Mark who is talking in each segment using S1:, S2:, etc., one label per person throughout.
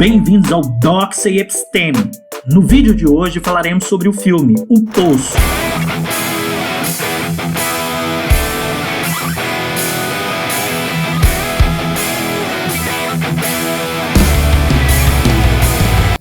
S1: Bem-vindos ao Doxy Episteme. No vídeo de hoje falaremos sobre o filme O Poço.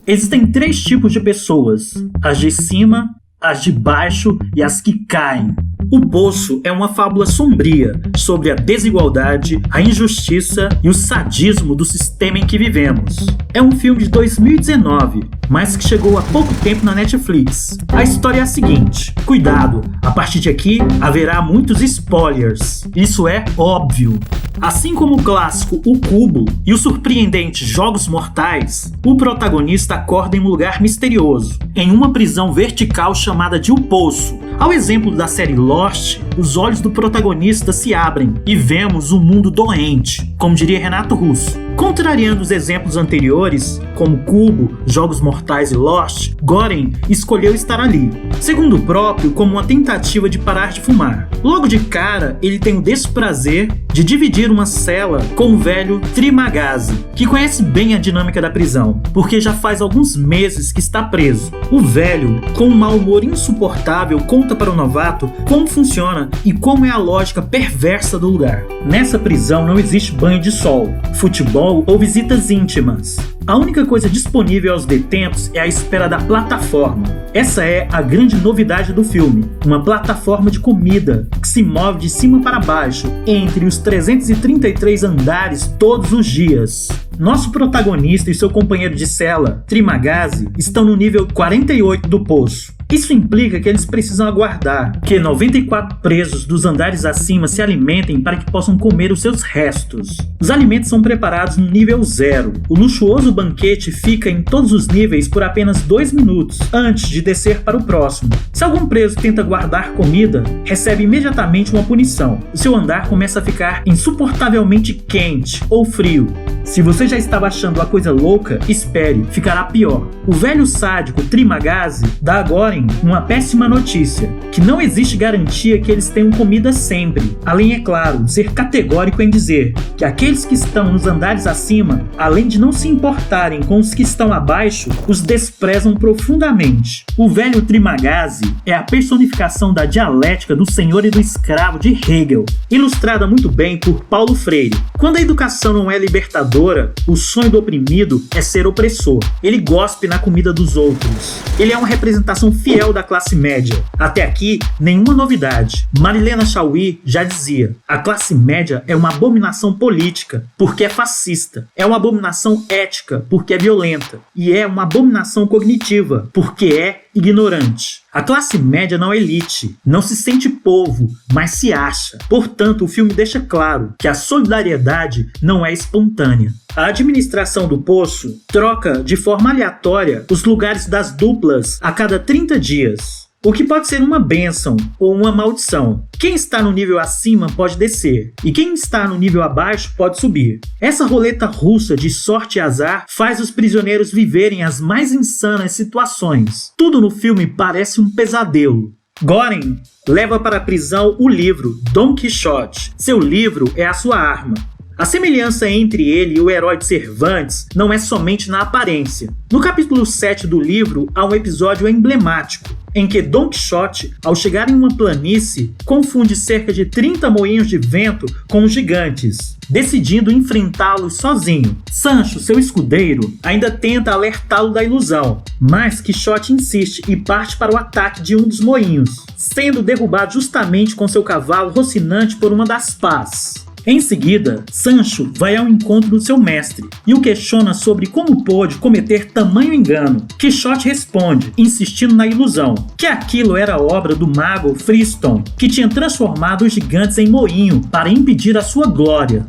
S1: Existem três tipos de pessoas: as de cima, as de baixo e as que caem. O Poço é uma fábula sombria sobre a desigualdade, a injustiça e o sadismo do sistema em que vivemos. É um filme de 2019, mas que chegou há pouco tempo na Netflix. A história é a seguinte: cuidado, a partir de aqui haverá muitos spoilers. Isso é óbvio. Assim como o clássico O Cubo e o surpreendente Jogos Mortais, o protagonista acorda em um lugar misterioso, em uma prisão vertical chamada de O Poço. Ao exemplo da série Lost, os olhos do protagonista se abrem e vemos um mundo doente, como diria Renato Russo. Contrariando os exemplos anteriores, como Cubo, Jogos Mortais e Lost, Goren escolheu estar ali, segundo o próprio, como uma tentativa de parar de fumar. Logo de cara, ele tem o desprazer de dividir uma cela com o velho Trimagazi, que conhece bem a dinâmica da prisão, porque já faz alguns meses que está preso. O velho, com um mau humor insuportável, conta para o novato como funciona e como é a lógica perversa do lugar. Nessa prisão não existe banho de sol, futebol ou visitas íntimas. A única coisa disponível aos detentos é a espera da plataforma. Essa é a grande novidade do filme, uma plataforma de comida que se move de cima para baixo entre os 333 andares todos os dias. Nosso protagonista e seu companheiro de cela, Trimagazi, estão no nível 48 do poço. Isso implica que eles precisam aguardar que 94 presos dos andares acima se alimentem para que possam comer os seus restos. Os alimentos são preparados no nível 0. O luxuoso banquete fica em todos os níveis por apenas 2 minutos, antes de descer para o próximo. Se algum preso tenta guardar comida, recebe imediatamente uma punição. O seu andar começa a ficar insuportavelmente quente ou frio. Se você já estava achando a coisa louca, espere, ficará pior. O velho sádico Trimagazi dá agora uma péssima notícia, que não existe garantia que eles tenham comida sempre, além, é claro, de ser categórico em dizer que aqueles que estão nos andares acima, além de não se importarem com os que estão abaixo, os desprezam profundamente. O velho Trimagazi é a personificação da dialética do senhor e do escravo de Hegel, ilustrada muito bem por Paulo Freire. Quando a educação não é libertadora, o sonho do oprimido é ser opressor. Ele gospe na comida dos outros. Ele é uma representação fiel da classe média. Até aqui, nenhuma novidade. Marilena Chaui já dizia: a classe média é uma abominação política, porque é fascista. É uma abominação ética, porque é violenta. E é uma abominação cognitiva, porque é ignorante. A classe média não é elite, não se sente povo, mas se acha. Portanto, o filme deixa claro que a solidariedade não é espontânea. A administração do poço troca de forma aleatória os lugares das duplas a cada 30 dias. O que pode ser uma bênção ou uma maldição. Quem está no nível acima pode descer, e quem está no nível abaixo pode subir. Essa roleta russa de sorte e azar faz os prisioneiros viverem as mais insanas situações. Tudo no filme parece um pesadelo. Goren leva para a prisão o livro Dom Quixote. Seu livro é a sua arma. A semelhança entre ele e o herói de Cervantes não é somente na aparência. No capítulo 7 do livro há um episódio emblemático, em que Dom Quixote, ao chegar em uma planície, confunde cerca de 30 moinhos de vento com os gigantes, decidindo enfrentá-los sozinho. Sancho, seu escudeiro, ainda tenta alertá-lo da ilusão, mas Quixote insiste e parte para o ataque de um dos moinhos, sendo derrubado justamente com seu cavalo rocinante por uma das pás. Em seguida, Sancho vai ao encontro do seu mestre e o questiona sobre como pôde cometer tamanho engano. Quixote responde, insistindo na ilusão, que aquilo era obra do mago Friston, que tinha transformado os gigantes em moinho para impedir a sua glória.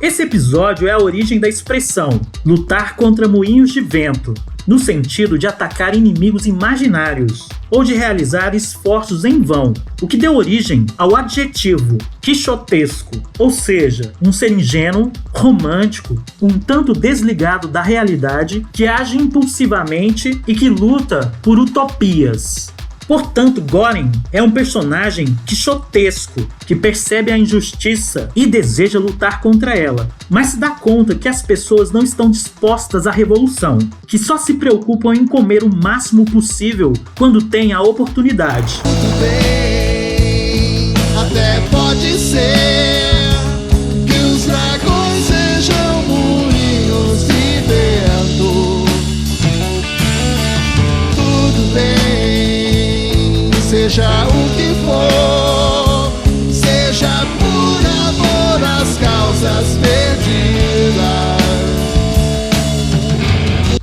S1: Esse episódio é a origem da expressão lutar contra moinhos de vento, no sentido de atacar inimigos imaginários ou de realizar esforços em vão, o que deu origem ao adjetivo quixotesco, ou seja, um ser ingênuo, romântico, um tanto desligado da realidade, que age impulsivamente e que luta por utopias. Portanto, Goring é um personagem quixotesco, que percebe a injustiça e deseja lutar contra ela, mas se dá conta que as pessoas não estão dispostas à revolução, que só se preocupam em comer o máximo possível quando têm a oportunidade.
S2: Tudo bem, até pode ser que os dragões sejam moinhos de vento. Tudo bem, seja o que for, seja por amor às causas perdidas.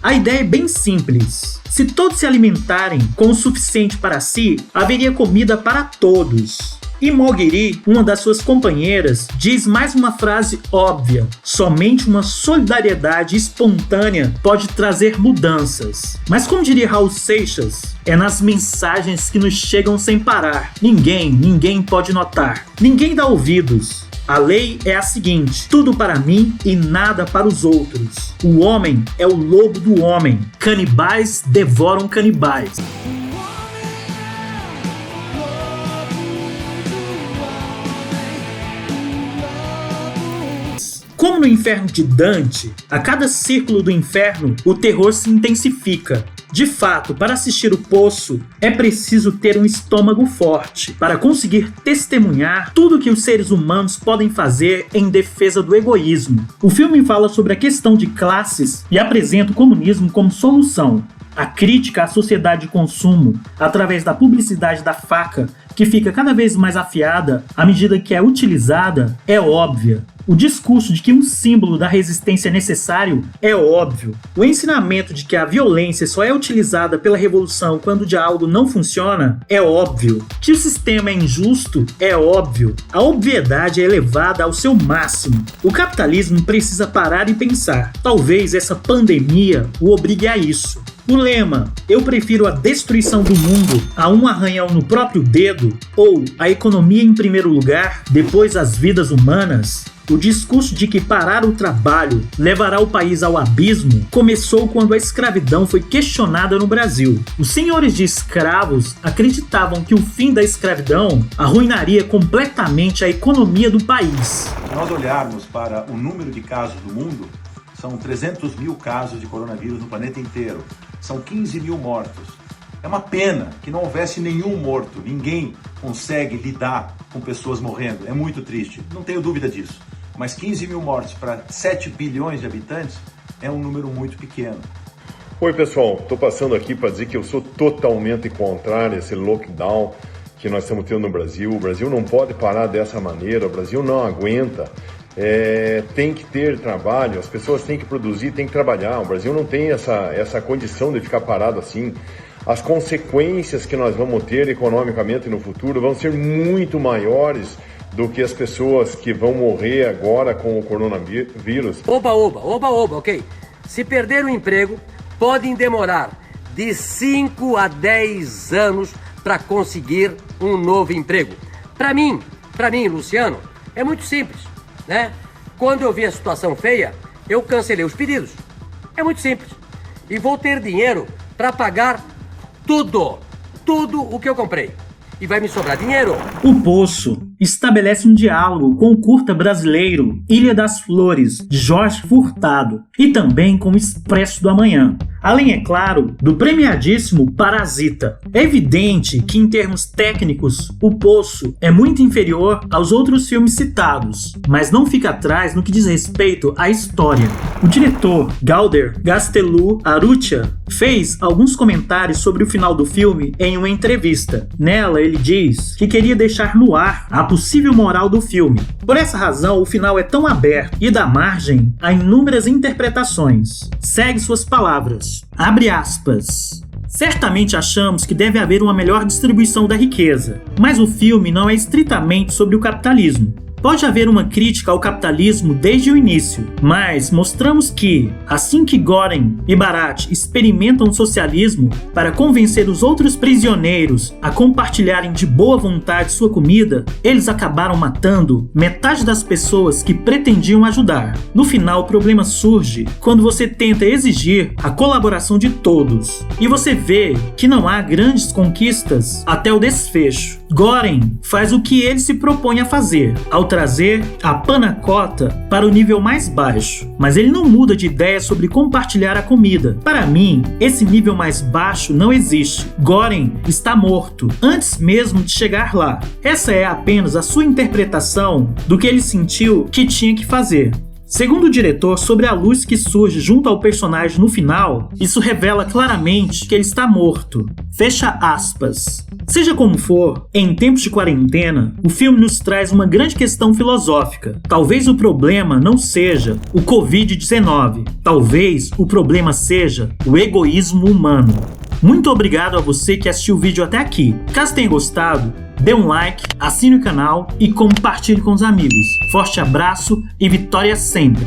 S1: A ideia é bem simples. Se todos se alimentarem com o suficiente para si, haveria comida para todos. E Mogiri, uma das suas companheiras, diz mais uma frase óbvia: somente uma solidariedade espontânea pode trazer mudanças. Mas como diria Raul Seixas, é nas mensagens que nos chegam sem parar. Ninguém pode notar. Ninguém dá ouvidos. A lei é a seguinte: tudo para mim e nada para os outros. O homem é o lobo do homem. Canibais devoram canibais. Como no inferno de Dante, a cada círculo do inferno, o terror se intensifica. De fato, para assistir O Poço, é preciso ter um estômago forte para conseguir testemunhar tudo que os seres humanos podem fazer em defesa do egoísmo. O filme fala sobre a questão de classes e apresenta o comunismo como solução. A crítica à sociedade de consumo, através da publicidade da faca, que fica cada vez mais afiada à medida que é utilizada, é óbvia. O discurso de que um símbolo da resistência é necessário é óbvio. O ensinamento de que a violência só é utilizada pela revolução quando o diálogo não funciona é óbvio. Que o sistema é injusto é óbvio. A obviedade é elevada ao seu máximo. O capitalismo precisa parar e pensar. Talvez essa pandemia o obrigue a isso. O lema "eu prefiro a destruição do mundo a um arranhão no próprio dedo" ou "a economia em primeiro lugar, depois as vidas humanas", o discurso de que parar o trabalho levará o país ao abismo começou quando a escravidão foi questionada no Brasil. Os senhores de escravos acreditavam que o fim da escravidão arruinaria completamente a economia do país.
S3: Se nós olharmos para o número de casos do mundo, são 300 mil casos de coronavírus no planeta inteiro. São 15 mil mortos. É uma pena que não houvesse nenhum morto. Ninguém consegue lidar com pessoas morrendo. É muito triste, não tenho dúvida disso. Mas 15 mil mortos para 7 bilhões de habitantes é um número muito pequeno.
S4: Oi pessoal, estou passando aqui para dizer que eu sou totalmente contrário a esse lockdown que nós estamos tendo no Brasil. O Brasil não pode parar dessa maneira, o Brasil não aguenta. Tem que ter trabalho, as pessoas têm que produzir, têm que trabalhar. O Brasil não tem essa condição de ficar parado assim. As consequências que nós vamos ter economicamente no futuro vão ser muito maiores do que as pessoas que vão morrer agora com o coronavírus.
S5: Oba, ok. Se perder o emprego, podem demorar de 5 a 10 anos para conseguir um novo emprego. Para mim, Luciano, é muito simples, né? Quando eu vi a situação feia, eu cancelei os pedidos. É muito simples. E vou ter dinheiro para pagar tudo o que eu comprei. E vai me sobrar dinheiro.
S1: O Poço estabelece um diálogo com o curta brasileiro Ilha das Flores, de Jorge Furtado, e também com o Expresso do Amanhã. Além, é claro, do premiadíssimo Parasita. É evidente que, em termos técnicos, O Poço é muito inferior aos outros filmes citados, mas não fica atrás no que diz respeito à história. O diretor Galder Gastelu Arrutia fez alguns comentários sobre o final do filme em uma entrevista. Nela, ele diz que queria deixar no ar a possível moral do filme. Por essa razão, o final é tão aberto e dá margem a inúmeras interpretações. Segue suas palavras. Abre aspas. Certamente achamos que deve haver uma melhor distribuição da riqueza, mas o filme não é estritamente sobre o capitalismo. Pode haver uma crítica ao capitalismo desde o início, mas mostramos que, assim que Göring e Barat experimentam o socialismo para convencer os outros prisioneiros a compartilharem de boa vontade sua comida, eles acabaram matando metade das pessoas que pretendiam ajudar. No final, o problema surge quando você tenta exigir a colaboração de todos, e você vê que não há grandes conquistas até o desfecho. Göring faz o que ele se propõe a fazer, ao trazer a panacota para o nível mais baixo, mas ele não muda de ideia sobre compartilhar a comida. Para mim, esse nível mais baixo não existe. Göring está morto, antes mesmo de chegar lá. Essa é apenas a sua interpretação do que ele sentiu que tinha que fazer. Segundo o diretor, sobre a luz que surge junto ao personagem no final, isso revela claramente que ele está morto. Fecha aspas. Seja como for, em tempos de quarentena, o filme nos traz uma grande questão filosófica. Talvez o problema não seja o Covid-19. Talvez o problema seja o egoísmo humano. Muito obrigado a você que assistiu o vídeo até aqui. Caso tenha gostado, dê um like, assine o canal e compartilhe com os amigos. Forte abraço e vitória sempre!